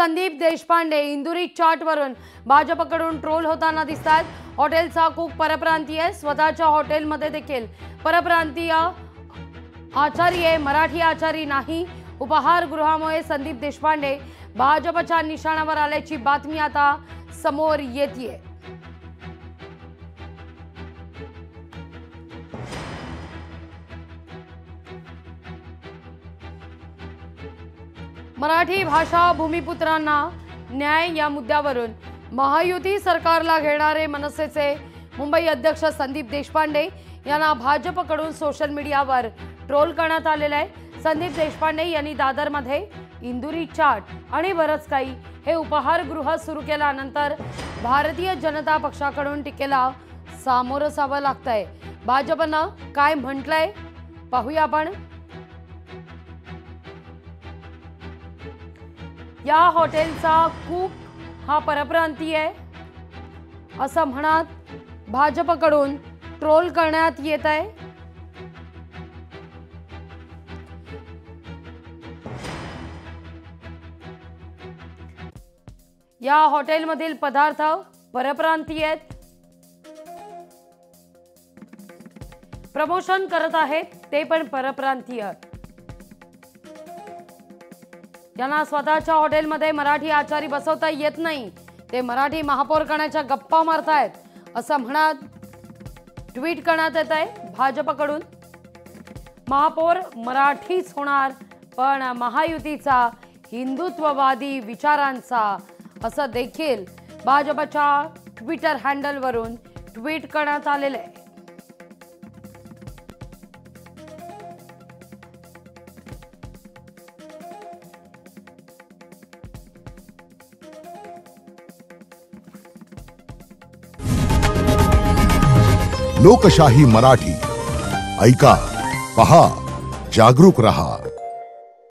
संदीप देशपांडे इंदुरी चाटवरून भाजपकडून ट्रोल होताना दिसतात। हॉटेलचा कुक परप्रांतीय, स्वतःच्या हॉटेलमध्ये देखील परप्रांतीय आचारी आहे, मराठी आचारी नाही। उपहारगृहामुळे संदीप देशपांडे भाजपच्या निशाणावर आल्याची बातमी आता समोर येतेय। मराठी भाषा भूमिपुत्रांना न्याय या मुद्द्यावरून महायुती सरकारला घेणारे मनसेचे मुंबई अध्यक्ष संदीप देशपांडे यांना भाजपकडून सोशल मीडियावर ट्रोल करण्यात आलेले आहे। संदीप देशपांडे यांनी दादरमध्ये इंदुरी चाट आणि बरंच काही हे उपहारगृह सुरू केल्यानंतर भारतीय जनता पक्षाकडून टीकेला सामोरं जावं लागतंय। भाजपनं काय म्हटलंय पाहूया आपण। या हॉटेलचा कुक हा परप्रांतीय आहे असं म्हणत भाजपकडून ट्रोल करण्यात येत आहे। या हॉटेलमधील पदार्थ परप्रांतीय आहेत, प्रमोशन करत आहेत ते पण परप्रांतीय। त्यांना स्वतःच्या हॉटेलमध्ये मराठी आचारी बसवता येत नाही, ते मराठी महापौर करण्याच्या गप्पा मारतायत असं म्हणत ट्विट करण्यात येत आहे भाजपकडून। महापौर मराठीच होणार पण महायुतीचा हिंदुत्ववादी विचारांचा असं देखील भाजपच्या ट्विटर हँडलवरून ट्विट करण्यात आलेलं आहे। लोकशाही मराठी ऐका, पहा, जागरूक रहा।